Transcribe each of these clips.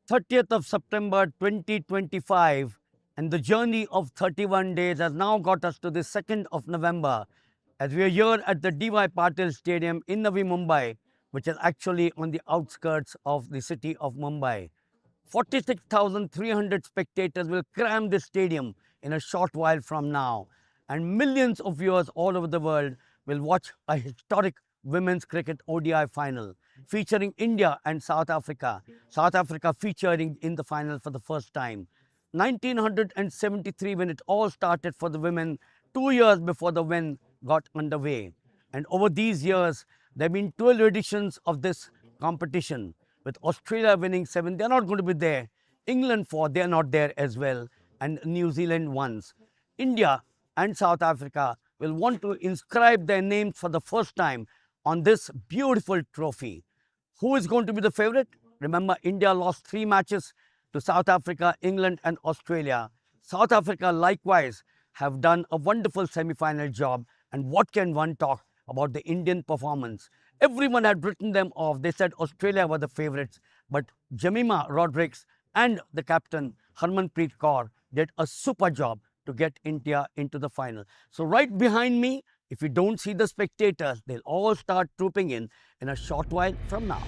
30th of September 2025, and the journey of 31 days has now got us to the 2nd of November as we are here at the D.Y. Patil Stadium in Navi Mumbai, which is actually on the outskirts of the city of Mumbai. 46,300 spectators will cram this stadium in a short while from now, and millions of viewers all over the world will watch a historic women's cricket ODI final featuring India and South Africa. South Africa featuring in the final for the first time. 1973, when it all started for the women, 2 years before the men got underway. And over these years, there have been 12 editions of this competition, with Australia winning 7. They're not going to be there. England 4, they're not there as well. And New Zealand once. India and South Africa will want to inscribe their names for the first time on this beautiful trophy. Who is going to be the favorite? Remember, India lost 3 matches to South Africa, England and Australia. South Africa likewise have done a wonderful semi-final job. And what can one talk about the Indian performance? Everyone had written them off. They said Australia were the favourites. But Jemimah Rodrigues and the captain Harmanpreet Kaur did a super job to get India into the final. So right behind me, if you don't see the spectators, they'll all start trooping in a short while from now.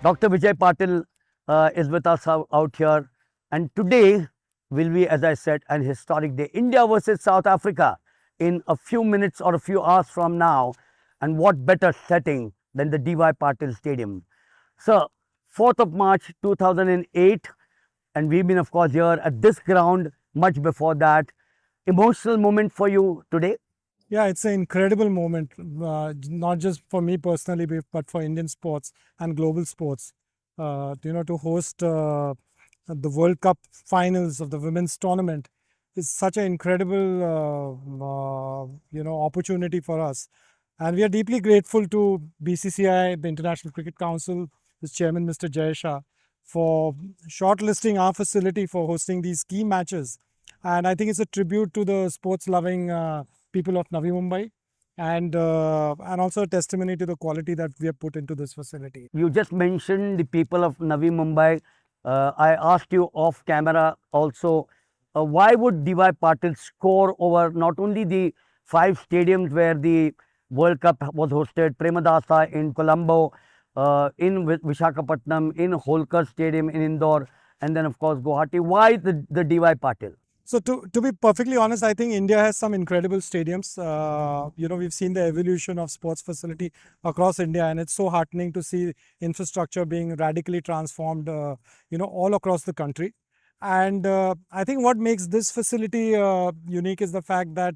Dr. Vijay Patil is with us out here, and today will be, as I said, an historic day. India versus South Africa in a few minutes or a few hours from now, and what better setting than the D.Y. Patil Stadium. So, 4th of March 2008, and we've been, of course, here at this ground much before that. Emotional moment for you today? Yeah, it's an incredible moment, not just for me personally, but for Indian sports and global sports. To host the World Cup finals of the women's tournament is such an incredible, opportunity for us. And we are deeply grateful to BCCI, the International Cricket Council, its chairman, Mr. Jayasha, for shortlisting our facility for hosting these key matches. And I think it's a tribute to the sports-loving people of Navi Mumbai, and also a testimony to the quality that we have put into this facility. You just mentioned the people of Navi Mumbai. I asked you off camera also, why would D.Y. Patil score over not only the 5 stadiums where the World Cup was hosted, Premadasa in Colombo, in Visakhapatnam, in Holkar Stadium in Indore, and then of course Guwahati. Why the D.Y. Patil? So to be perfectly honest, I think India has some incredible stadiums. We've seen the evolution of sports facility across India, and it's so heartening to see infrastructure being radically transformed, all across the country. And I think what makes this facility unique is the fact that,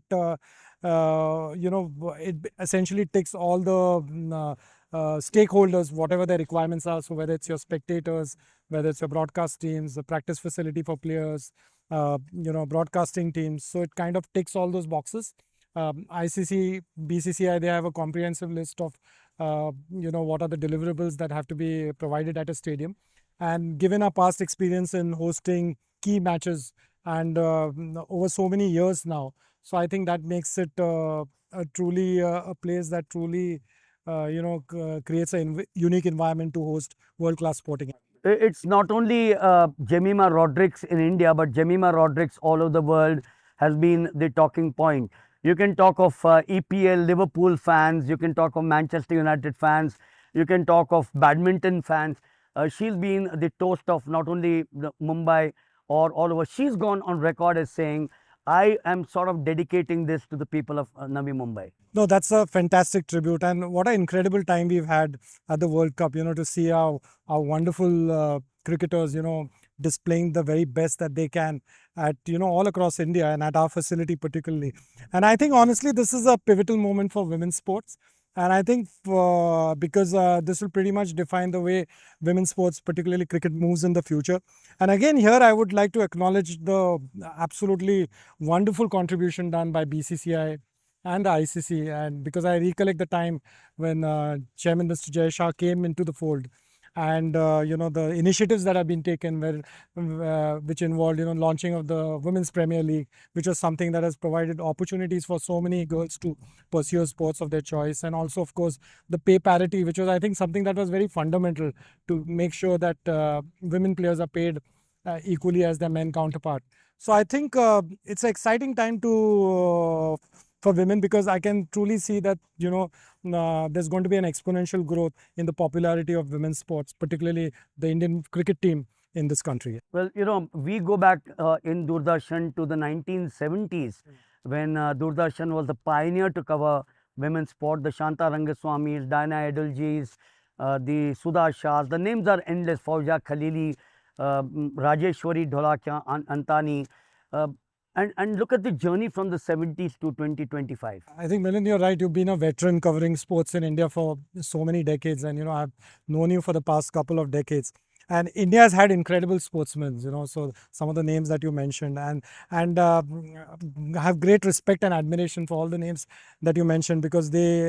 it essentially takes all the stakeholders, whatever their requirements are. So whether it's your spectators, whether it's your broadcast teams, the practice facility for players, broadcasting teams. So it kind of ticks all those boxes. ICC, BCCI, they have a comprehensive list of, what are the deliverables that have to be provided at a stadium. And given our past experience in hosting key matches and over so many years now, so I think that makes it a place that truly, creates a unique environment to host world-class sporting. It's not only Jemimah Rodrigues in India, but Jemimah Rodrigues all over the world has been the talking point. You can talk of EPL, Liverpool fans, you can talk of Manchester United fans, you can talk of badminton fans. She's been the toast of not only Mumbai or all over. She's gone on record as saying, I am sort of dedicating this to the people of Navi Mumbai. No, that's a fantastic tribute, and what an incredible time we've had at the World Cup. To see how wonderful cricketers, displaying the very best that they can at all across India and at our facility particularly. And I think honestly, this is a pivotal moment for women's sports. And I think because this will pretty much define the way women's sports, particularly cricket, moves in the future. And again, here I would like to acknowledge the absolutely wonderful contribution done by BCCI and the ICC, and because I recollect the time when Chairman Mr. Jay Shah came into the fold, and the initiatives that have been taken, which involved launching of the Women's Premier League, which was something that has provided opportunities for so many girls to pursue sports of their choice, and also of course the pay parity, which was I think something that was very fundamental to make sure that women players are paid equally as their men counterpart. So I think it's an exciting time to for women, because I can truly see that there's going to be an exponential growth in the popularity of women's sports, particularly the Indian cricket team in this country. Well, we go back in Doordarshan to the 1970s when Doordarshan was the pioneer to cover women's sport. The Shanta Rangaswamis, Diana Adalji's, the Sudha Shahs, the names are endless. Fauja Khalili, Rajeshwari Dholakya, Antani. And look at the journey from the 70s to 2025. I think, Milind, you're right. You've been a veteran covering sports in India for so many decades, and I've known you for the past couple of decades. And India has had incredible sportsmen, so some of the names that you mentioned, and have great respect and admiration for all the names that you mentioned, because they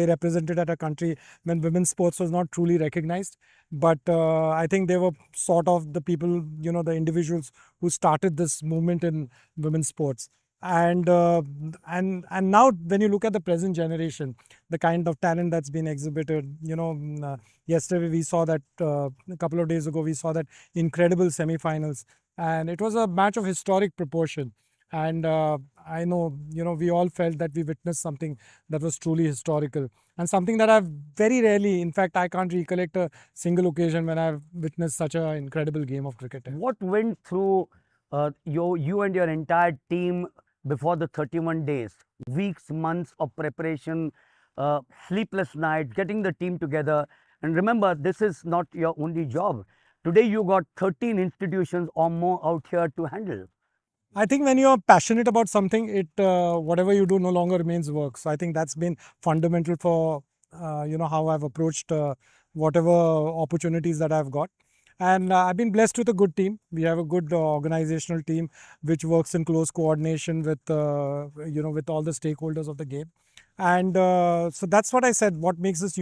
represented at a country when women's sports was not truly recognized. But I think they were sort of the people, the individuals who started this movement in women's sports. And now when you look at the present generation, the kind of talent that's been exhibited, yesterday we saw that a couple of days ago we saw that incredible semi-finals, and it was a match of historic proportion. And I know we all felt that we witnessed something that was truly historical, and something that I've very rarely, in fact I can't recollect a single occasion when I've witnessed such an incredible game of cricket. What went through you and your entire team before the 31 days, weeks, months of preparation, sleepless nights, getting the team together? And remember, this is not your only job. Today you got 13 institutions or more out here to handle. I think when you're passionate about something, it whatever you do no longer remains work. So I think that's been fundamental for how I've approached whatever opportunities that I've got. And I've been blessed with a good team. We have a good organizational team which works in close coordination with with all the stakeholders of the game. And so that's what I said. What makes this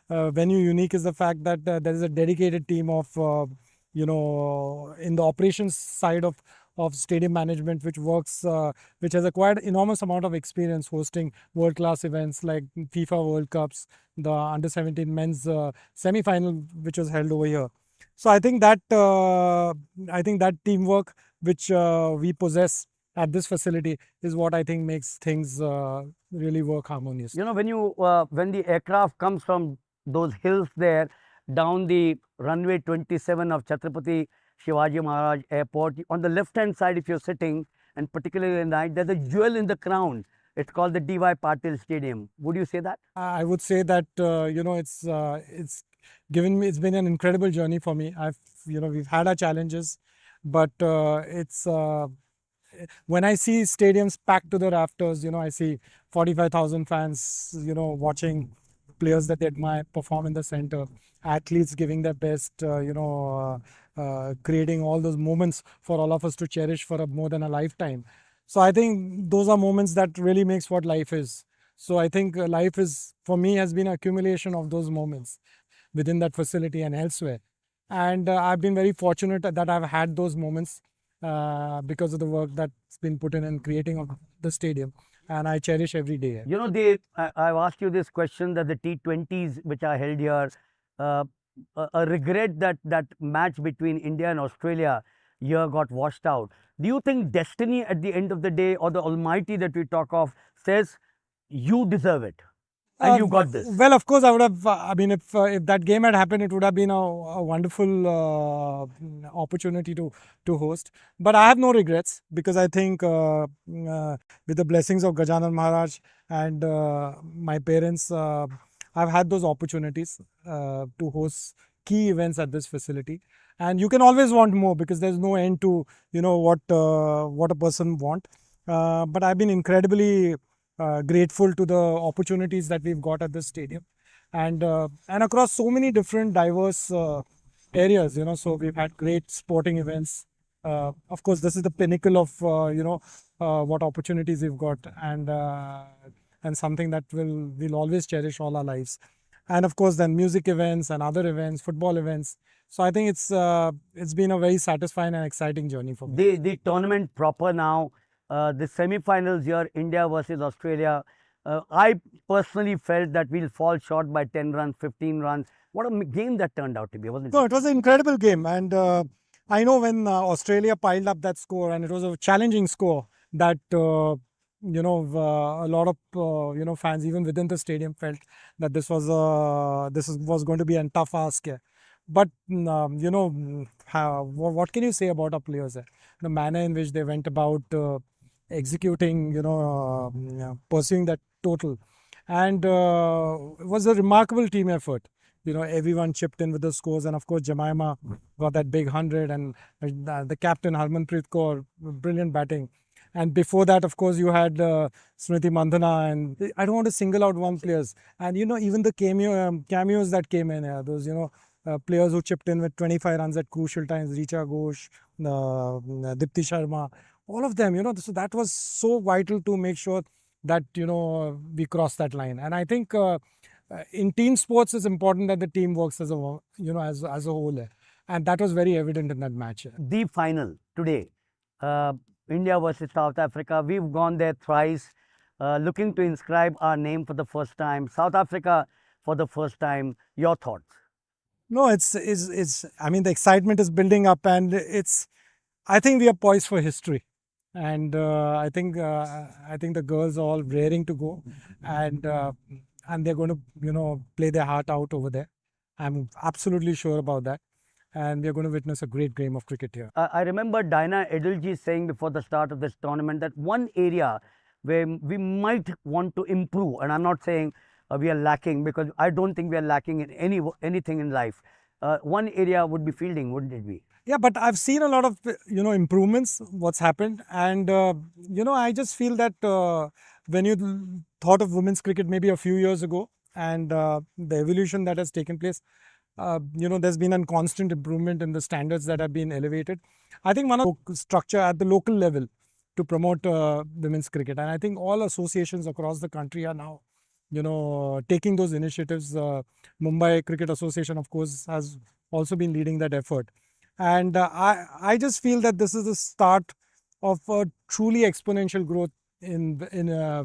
venue unique is the fact that there is a dedicated team of in the operations side of stadium management, which works, which has acquired enormous amount of experience hosting world-class events like FIFA World Cups, the Under-17 men's semi-final, which was held over here. So I think that teamwork which we possess at this facility is what I think makes things really work harmonious. When the aircraft comes from those hills there down the runway 27 of Chhatrapati Shivaji Maharaj Airport, on the left-hand side, if you're sitting, and particularly at night, there's a jewel in the crown. It's called the D.Y. Patil Stadium. Would you say that? I would say that it's been an incredible journey for me. We've had our challenges, but when I see stadiums packed to the rafters, I see 45,000 fans, watching players that they admire perform in the center, athletes giving their best, creating all those moments for all of us to cherish for more than a lifetime. So I think those are moments that really makes what life is. So I think life is, for me, has been an accumulation of those moments within that facility and elsewhere. And I've been very fortunate that I've had those moments because of the work that's been put in creating of the stadium. And I cherish every day. I've asked you this question that the T20s which are held here, a regret that that match between India and Australia here got washed out. Do you think destiny at the end of the day, or the Almighty that we talk of, says you deserve it? and you got this. Well, of course, I would have. I mean, if that game had happened, it would have been a wonderful opportunity to host. But I have no regrets because I think with the blessings of Gajanan Maharaj and my parents, I've had those opportunities to host key events at this facility. And you can always want more because there's no end to what a person want. But I've been incredibly grateful to the opportunities that we've got at this stadium, and across so many different diverse areas. So we've had great sporting events. Of course, this is the pinnacle of what opportunities we've got, and something that we'll always cherish all our lives. And of course, then music events and other events, football events. So I think it's been a very satisfying and exciting journey for me. The tournament proper now, the semi-finals here, India versus Australia. I personally felt that we'll fall short by 10 runs, 15 runs. What a game that turned out to be, wasn't No, it? it was an incredible game, and I know when Australia piled up that score, and it was a challenging score that a lot of fans even within the stadium felt that this was going to be a tough ask here. But what can you say about our players there? The manner in which they went about executing, pursuing that total, and it was a remarkable team effort. Everyone chipped in with the scores, and of course Jemima got that big 100, and the captain Harmanpreet Kaur, brilliant batting. And before that, of course, you had Smriti Mandhana, and I don't want to single out one players. And even the cameos that came in, those players who chipped in with 25 runs at crucial times, Richa Ghosh, Dipti Sharma, all of them. So that was so vital to make sure that we cross that line. And I think in team sports, it's important that the team works as a as a whole, and that was very evident in that match. The final today, India versus South Africa. We've gone there thrice, looking to inscribe our name for the first time. South Africa for the first time. Your thoughts? No, it's. I mean, the excitement is building up, and I think we are poised for history, and I think the girls are all raring to go, and they're going to play their heart out over there. I'm absolutely sure about that, and we're going to witness a great game of cricket here. I remember Dinah Edelji saying before the start of this tournament that one area where we might want to improve, and I'm not saying we are lacking, because I don't think we are lacking in anything in life. One area would be fielding, wouldn't it be? Yeah, but I've seen a lot of improvements. What's happened, and I just feel that when you thought of women's cricket maybe a few years ago, and the evolution that has taken place, there's been a constant improvement in the standards that have been elevated. I think one of the structure at the local level to promote women's cricket, and I think all associations across the country are now taking those initiatives. Mumbai Cricket Association, of course, has also been leading that effort. And I just feel that this is the start of a truly exponential growth in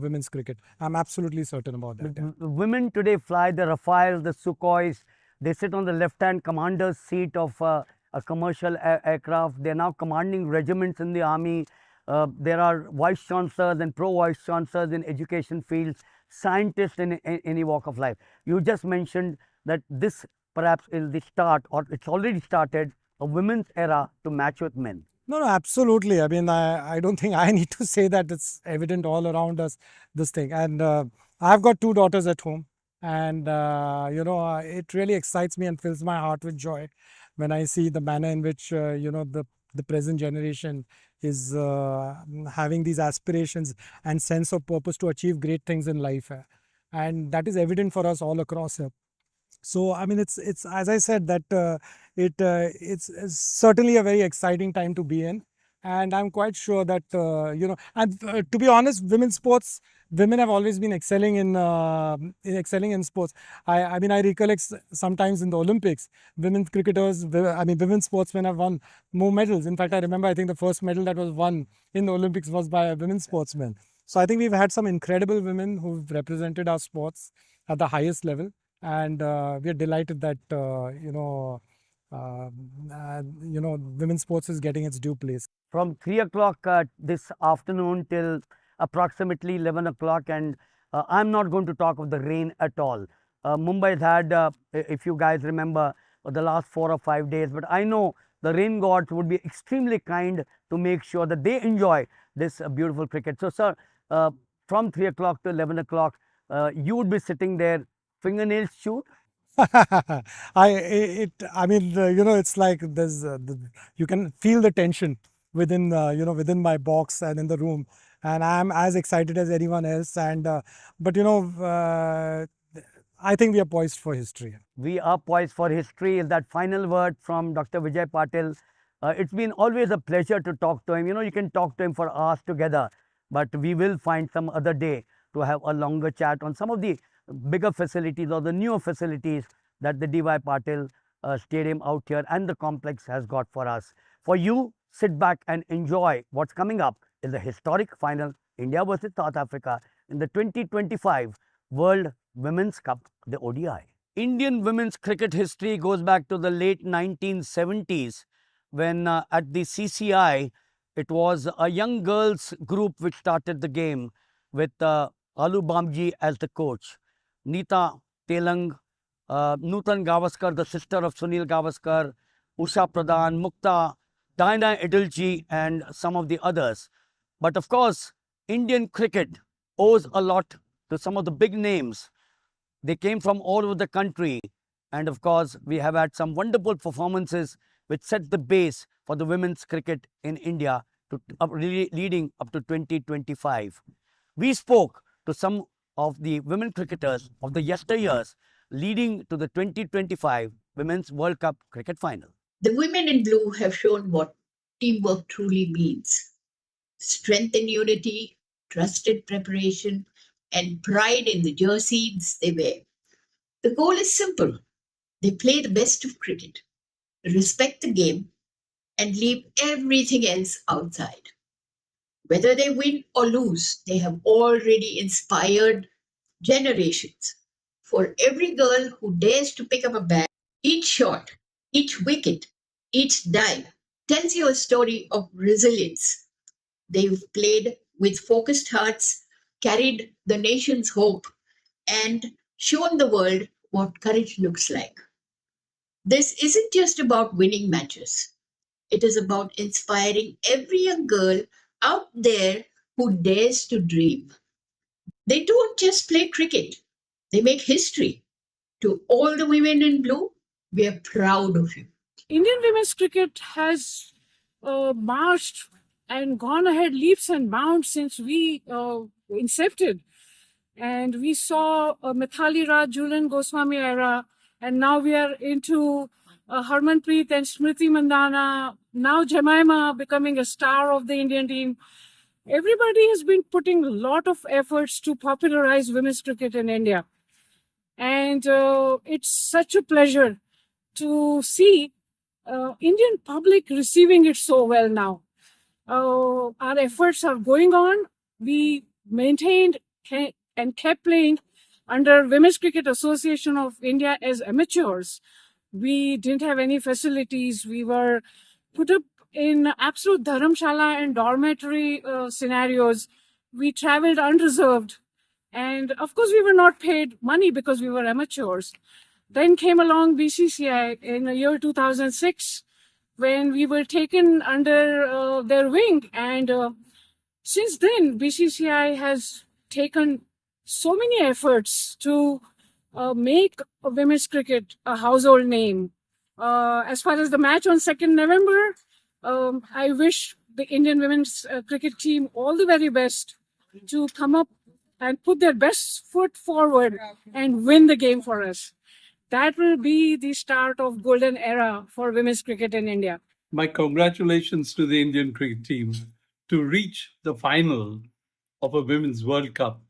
women's cricket. I'm absolutely certain about that. Women today fly the Rafales, the Sukhois. They sit on the left-hand commander's seat of a commercial aircraft. They're now commanding regiments in the army. There are vice chancellors and pro-vice chancellors in education fields, scientists in any walk of life. You just mentioned that this perhaps is the start, or it's already started, a women's era to match with men. No, absolutely. I mean, I don't think I need to say that. It's evident all around us, this thing. And I've got 2 daughters at home. And, it really excites me and fills my heart with joy when I see the manner in which, the present generation is having these aspirations and sense of purpose to achieve great things in life. And that is evident for us all across here. So, I mean, it's as I said, that it's certainly a very exciting time to be in, and I'm quite sure that and to be honest, women have always been excelling in sports. I mean, I recollect sometimes in the Olympics, women sportsmen have won more medals. In fact, I remember, I think the first medal that was won in the Olympics was by a women sportsman. So I think we've had some incredible women who've represented our sports at the highest level. And we are delighted that women's sports is getting its due place. From 3 o'clock this afternoon till approximately 11 o'clock, and I'm not going to talk of the rain at all. Mumbai has had, if you guys remember, the last 4 or 5 days, but I know the rain gods would be extremely kind to make sure that they enjoy this beautiful cricket. So, sir, from 3 o'clock to 11 o'clock, you would be sitting there, fingernails chewed. I mean, it's like you can feel the tension within, within my box and in the room, and I'm as excited as anyone else. And but I think we are poised for history. We are poised for history is that final word from Dr. Vijay Patil. It's been always a pleasure to talk to him. You can talk to him for hours together, but we will find some other day to have a longer chat on some of the bigger facilities or the newer facilities that the DY Patil Stadium out here and the complex has got for us. For you, sit back and enjoy what's coming up in the historic final, India versus South Africa in the 2025 World Women's Cup, the ODI. Indian women's cricket history goes back to the late 1970s when at the CCI, it was a young girls group which started the game with Alu Bamji as the coach. Neeta Telang, Nutan Gavaskar, the sister of Sunil Gavaskar, Usha Pradhan, Mukta, Diana Idilji, and some of the others. But of course, Indian cricket owes a lot to some of the big names. They came from all over the country. And of course, we have had some wonderful performances which set the base for the women's cricket in India to really leading up to 2025. We spoke to some of the women cricketers of the yesteryears leading to the 2025 Women's World Cup cricket final. The women in blue have shown what teamwork truly means: strength in unity, trust in preparation, and pride in the jerseys they wear. The goal is simple: they play the best of cricket, respect the game, and leave everything else outside. Whether they win or lose, they have already inspired generations. For every girl who dares to pick up a bat, each shot, each wicket, each dive tells you a story of resilience. They've played with focused hearts, carried the nation's hope, and shown the world what courage looks like. This isn't just about winning matches, it is about inspiring every young girl out there who dares to dream. They don't just play cricket, they make history. To all the women in blue, we are proud of you. Indian women's cricket has marched and gone ahead leaps and bounds since we incepted. And we saw Mithali Raj, Julian Goswami era, and now we are into Harmanpreet and Smriti Mandana, now Jemima becoming a star of the Indian team. Everybody has been putting a lot of efforts to popularize women's cricket in India. And it's such a pleasure to see Indian public receiving it so well now. Our efforts are going on. We maintained and kept playing under Women's Cricket Association of India as amateurs. We didn't have any facilities. We were put up in absolute dharamshala and dormitory scenarios. We traveled unreserved. And of course, we were not paid money because we were amateurs. Then came along BCCI in the year 2006 when we were taken under their wing. And since then, BCCI has taken so many efforts to make women's cricket a household name. As far as the match on 2nd November, I wish the Indian women's cricket team all the very best to come up and put their best foot forward and win the game for us. That will be the start of golden era for women's cricket in India. My congratulations to the Indian cricket team. To reach the final of a Women's World Cup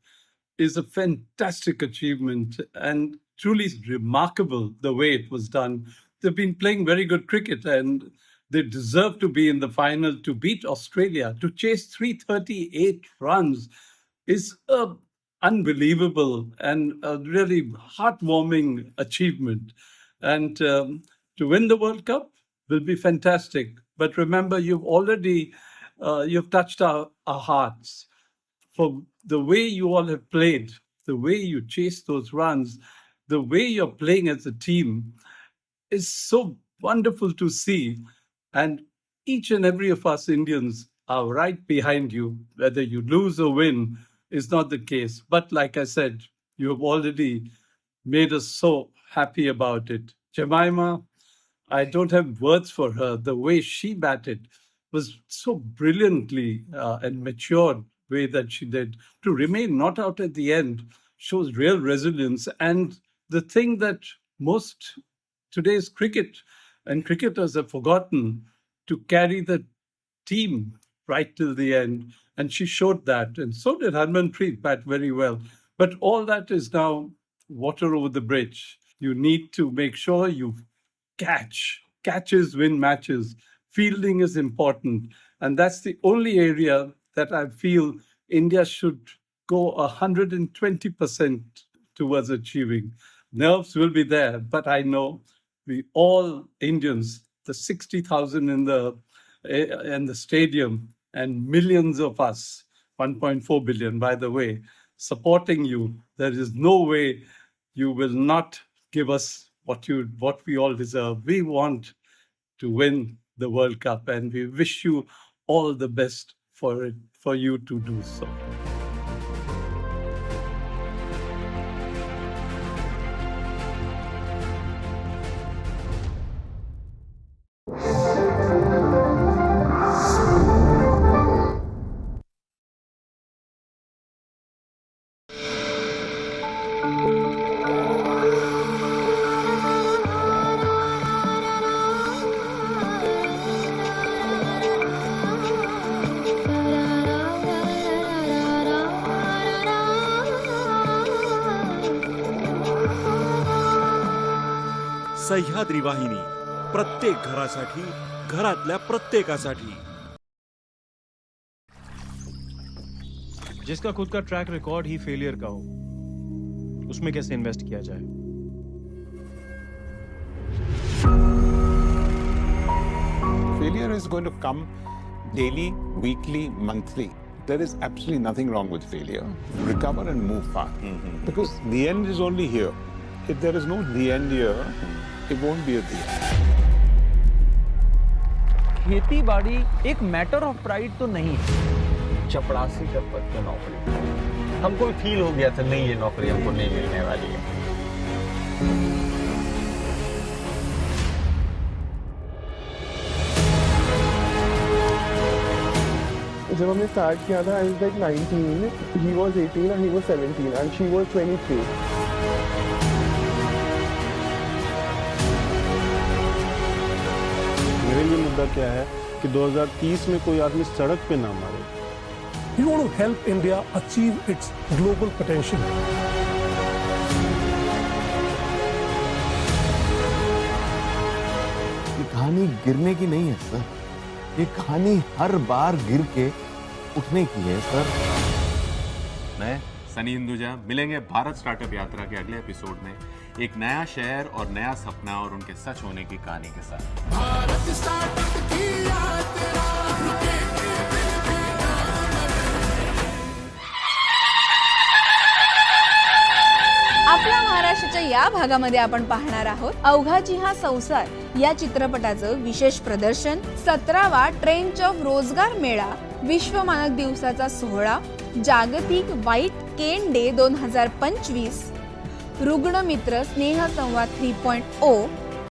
is a fantastic achievement and truly remarkable the way it was done. They've been playing very good cricket and they deserve to be in the final. To beat Australia, to chase 338 runs is a unbelievable and a really heartwarming achievement. And to win the World Cup will be fantastic. But remember, you've touched our hearts for the way you all have played the way you chase those runs, the way you're playing as a team is so wonderful to see. And each and every of us Indians are right behind you. Whether you lose or win is not the case. But like I said, you have already made us so happy about it. Jemima, I don't have words for her. The way she batted was so brilliantly and matured way that she did. To remain not out at the end shows real resilience. And the thing that most today's cricket and cricketers have forgotten, to carry the team right till the end. And she showed that. And so did Harmanpreet bat very well. But all that is now water over the bridge. You need to make sure you catches win matches. Fielding is important. And that's the only area that I feel India should go 120% towards achieving. Nerves will be there, but I know we all Indians, the 60,000 in the stadium, and millions of us, 1.4 billion, by the way, supporting you. There is no way you will not give us what we all deserve. We want to win the World Cup, and we wish you all the best for you to do so. Sahyadri वाहिनी, प्रत्येक घरासाठी, घरातल्या प्रत्येकासाठी. जिसका खुद का track record ही failure का हो, उसमें कैसे इन्वेस्ट किया जाए? Failure is going to come daily, weekly, monthly. There is absolutely nothing wrong with failure. Recover and move fast. Because the end is only here. If there is no the end here, it won't be a the end. खेती बाड़ी एक matter of pride तो नहीं है। चपरासी का पद की नौकरी, हमको भी फील हो गया था नहीं, ये नौकरी हमको नहीं मिलने वाली है। जब हमने स्टार्ट किया था, I was like 19, he was 18 and he was 17 and she was 23. मेरे लिए मुद्दा क्या है कि 2030 में कोई आदमी सड़क पे ना मारे। We want to help India achieve its global potential. ये कहानी गिरने की नहीं है सर, ये कहानी हर बार गिर के उठने की है सर। मैं सनी हिंदुजा मिलेंगे भारत स्टार्टअप यात्रा के अगले एपिसोड में एक नया शहर और नया सपना और उनके सच होने की कहानी के साथ। भारत स्टार्टअप की यात्रा आपल्या महाराष्ट्राच्या या भागामध्ये आपण पाहणार आहोत अवघाची हा संसार या चित्रपटाचं विशेष प्रदर्शन, 17वा ट्रेंच ऑफ रोजगार मेळा, विश्व मानक दिवसाचा सोहळा, जागतिक व्हाईट केन डे 2025, रुग्ण मित्र स्नेह संवाद 3.0,